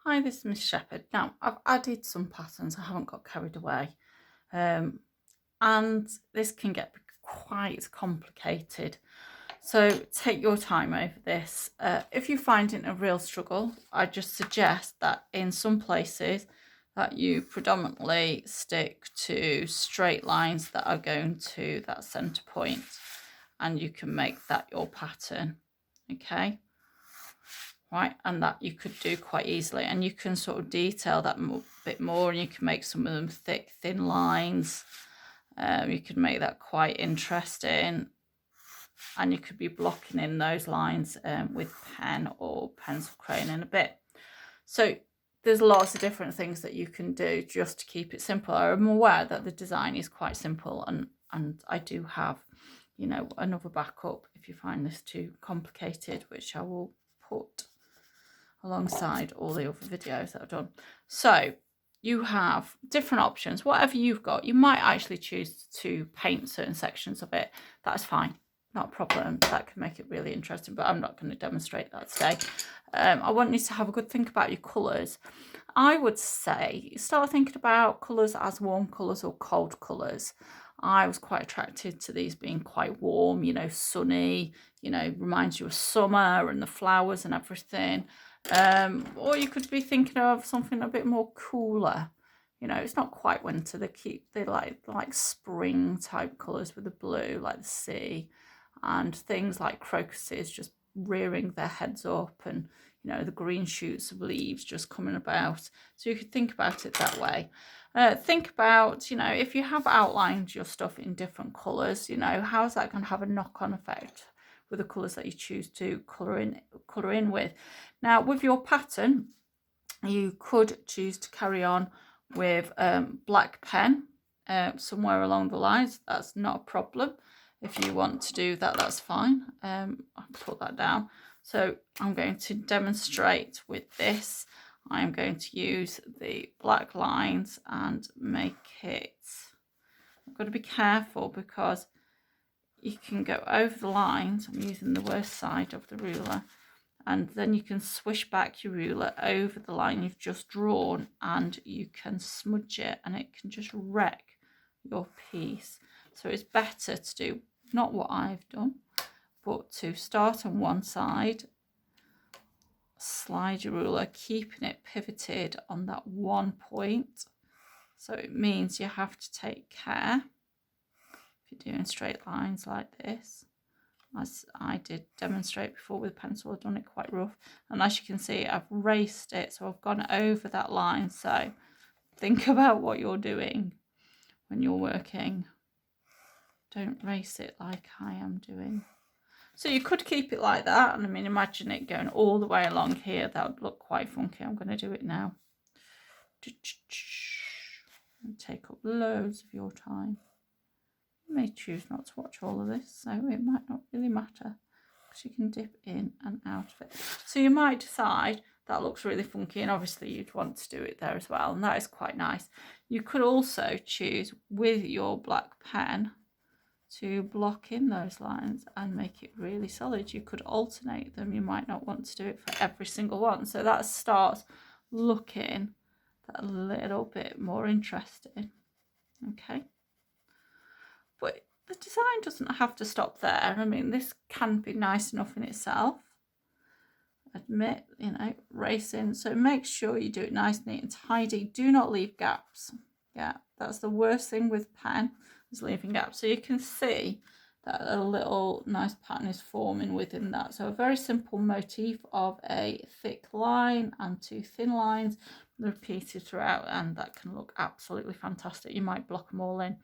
Hi, this is Miss Shepherd. Now, I've added some patterns. I haven't got carried away. And this can get quite complicated. So take your time over this. If you're finding a real struggle, I just suggest that in some places that you predominantly stick to straight lines that are going to that center point, and you can make that your pattern. Okay. Right, and that you could do quite easily, and you can sort of detail that a bit more, and you can make some of them thick, thin lines. You could make that quite interesting, and you could be blocking in those lines with pen or pencil crayon in a bit. So there's lots of different things that you can do just to keep it simple. I'm aware that the design is quite simple, and I do have, you know, another backup if you find this too complicated, which I will put alongside all the other videos that I've done. So you have different options. Whatever you've got, you might actually choose to paint certain sections of it. That's fine, not a problem. That can make it really interesting, but I'm not going to demonstrate that today. I want you to have a good think about your colours. I would say start thinking about colours as warm colours or cold colours. I was quite attracted to these being quite warm, you know, sunny, you know, reminds you of summer and the flowers and everything. Or you could be thinking of something a bit more cooler. You know, it's not quite winter. They like spring type colours with the blue, like the sea, and things like crocuses just rearing their heads up, and you know, the green shoots of leaves just coming about. So you could think about it that way. Think about, you know, if you have outlined your stuff in different colours, you know, how's that going to have a knock-on effect with the colours that you choose to colour in with. Now, with your pattern, you could choose to carry on with black pen somewhere along the lines. That's not a problem. If you want to do that, that's fine. I'll put that down. So I'm going to demonstrate with this. I'm going to use the black lines and make it. I've got to be careful because you can go over the lines. I'm using the worst side of the ruler, and then you can swish back your ruler over the line you've just drawn, and you can smudge it, and it can just wreck your piece. So it's better to do not what I've done, but to start on one side, slide your ruler, keeping it pivoted on that one point. So it means you have to take care if you're doing straight lines like this. As I did demonstrate before with pencil, I've done it quite rough, and as you can see, I've raced it, so I've gone over that line. So think about what you're doing when you're working. Don't race it like I am doing. So you could keep it like that, and I mean, imagine it going all the way along here. That would look quite funky. I'm going to do it now. And take up loads of your time. You may choose not to watch all of this, so it might not really matter, because you can dip in and out of it. So you might decide that looks really funky, and obviously you'd want to do it there as well, and that is quite nice. You could also choose with your black pen to block in those lines and make it really solid. You could alternate them. You might not want to do it for every single one, so that starts looking a little bit more interesting. Okay, but the design doesn't have to stop there. I mean, this can be nice enough in itself. Admit, you know, racing. So make sure you do it nice, neat and tidy. Do not leave gaps. Yeah, that's the worst thing with pen, is leaving gaps. So you can see that a little nice pattern is forming within that. So a very simple motif of a thick line and two thin lines repeated throughout, and that can look absolutely fantastic. You might block them all in.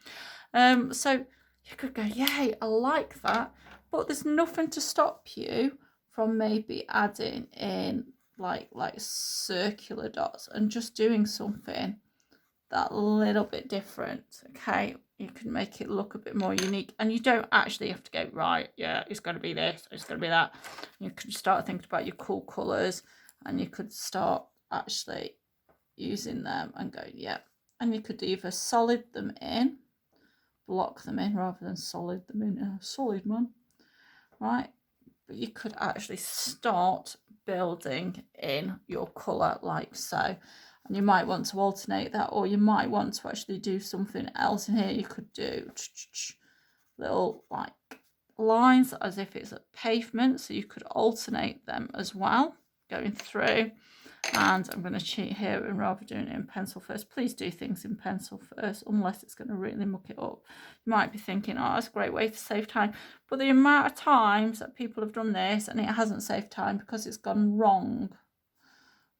So you could go, yay, I like that, but there's nothing to stop you from maybe adding in like circular dots and just doing something that little bit different. Okay, you can make it look a bit more unique, and you don't actually have to go, right, yeah, it's going to be this, it's going to be that. You can start thinking about your cool colors, and you could start actually using them and going, yeah. And you could either solid them in, block them in, rather than solid them in. Solid one, right? but you could actually start building in your colour like so. And you might want to alternate that, or you might want to actually do something else in here. You could do little like lines as if it's a pavement, so you could alternate them as well going through. And I'm going to cheat here and rather doing it in pencil first. Please do things in pencil first, unless it's going to really muck it up. You might be thinking, oh, that's a great way to save time. But the amount of times that people have done this and it hasn't saved time because it's gone wrong,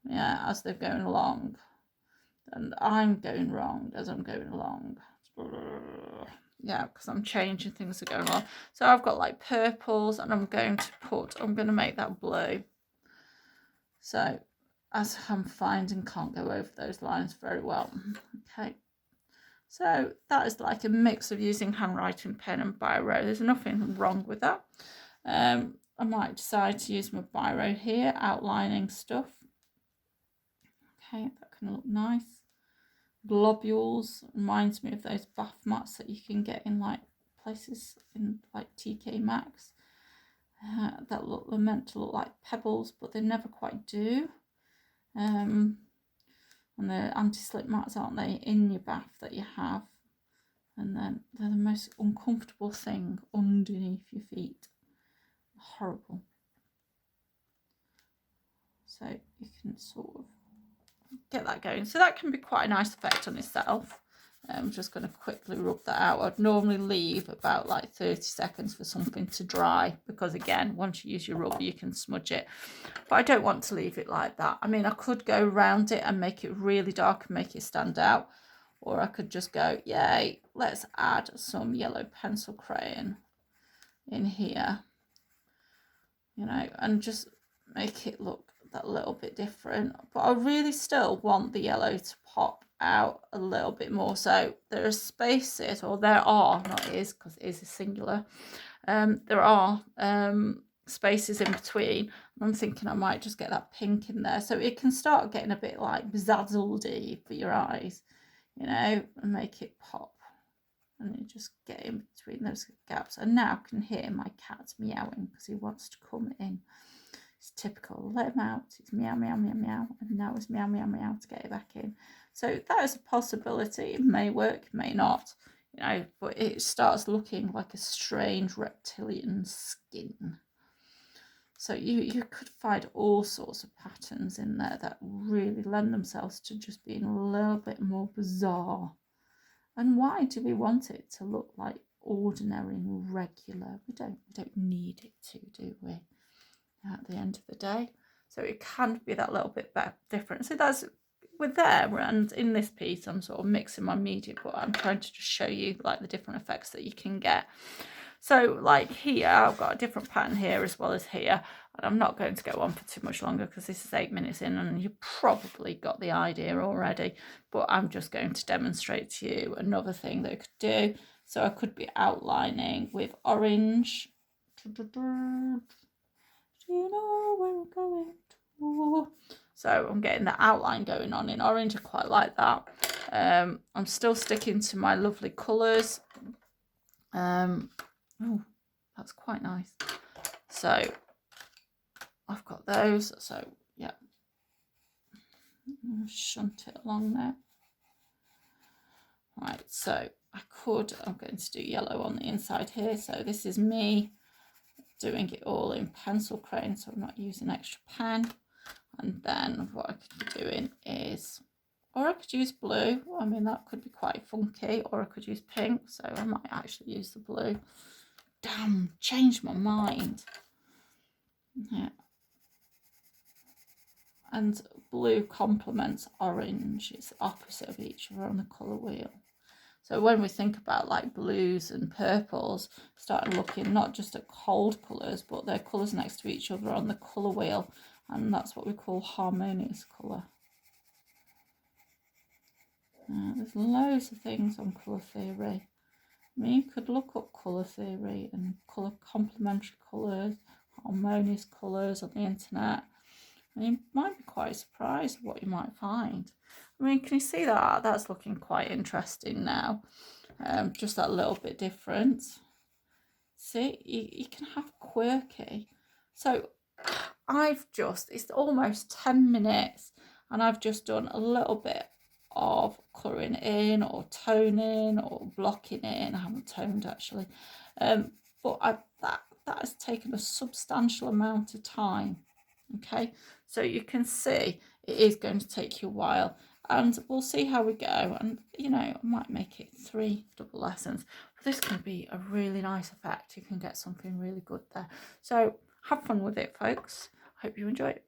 yeah, as they're going along. And I'm going wrong as I'm going along. Yeah, because I'm changing things that are going on. So I've got like purples, and I'm going to make that blue. So as I'm finding, can't go over those lines very well. Okay, so that is like a mix of using handwriting pen and biro. There's nothing wrong with that. I might decide to use my biro here, outlining stuff. Okay, that can look nice. Globules reminds me of those bath mats that you can get in like places in like TK Maxx. They're meant to look like pebbles, but they never quite do. And they're anti-slip mats, aren't they, in your bath that you have, and then they're the most uncomfortable thing underneath your feet. Horrible. So you can sort of get that going. So that can be quite a nice effect on itself. I'm just going to quickly rub that out. I'd normally leave about like 30 seconds for something to dry, because again, once you use your rubber you can smudge it, but I don't want to leave it like that. I mean, I could go around it and make it really dark and make it stand out, or I could just go, yay, let's add some yellow pencil crayon in here, you know, and just make it look that little bit different. But I really still want the yellow to pop out a little bit more. So there are spaces, or there are, not is, because it is a singular, there are spaces in between. I'm thinking I might just get that pink in there, so it can start getting a bit like bezazzledy for your eyes, you know, and make it pop. And you just get in between those gaps. And now I can hear my cat meowing because he wants to come in. It's typical. Let him out. It's meow, meow, meow, meow. And now it's meow, meow, meow to get it back in. So that is a possibility. It may work, may not, you know, but it starts looking like a strange reptilian skin. So you could find all sorts of patterns in there that really lend themselves to just being a little bit more bizarre. And why do we want it to look like ordinary and regular? We don't need it to, do we? At the end of the day. So it can be that little bit different. So that's with there, and in this piece I'm sort of mixing my media, but I'm trying to just show you like the different effects that you can get. So like here, I've got a different pattern here as well as here, and I'm not going to go on for too much longer because this is 8 minutes in and you've probably got the idea already, but I'm just going to demonstrate to you another thing that I could do. So I could be outlining with orange. Do you know where we're going to? So I'm getting the outline going on in orange. I quite like that. I'm still sticking to my lovely colours. Oh, that's quite nice. So I've got those. So yeah, shunt it along there. Right, so I'm going to do yellow on the inside here. So this is me doing it all in pencil crayon, so I'm not using extra pen. And then what I could be doing is, or I could use blue. I mean, that could be quite funky, or I could use pink, so I might actually use the blue. Damn, changed my mind. Yeah. And blue complements orange. It's the opposite of each other on the colour wheel. So when we think about like blues and purples, starting looking not just at cold colours, but their colours next to each other on the colour wheel, and that's what we call harmonious colour. There's loads of things on colour theory. I mean, you could look up colour theory and colour complementary colours, harmonious colours on the internet. And you might be quite surprised what you might find. I mean, can you see that? That's looking quite interesting now. Just that little bit different. See, you can have quirky, So it's almost 10 minutes and I've just done a little bit of colouring in or toning or blocking in. I haven't toned actually, but that has taken a substantial amount of time. Okay, so you can see it is going to take you a while, and we'll see how we go. And you know, I might make it 3 double lessons, but this can be a really nice effect. You can get something really good there. So have fun with it, folks. Hope you enjoy it.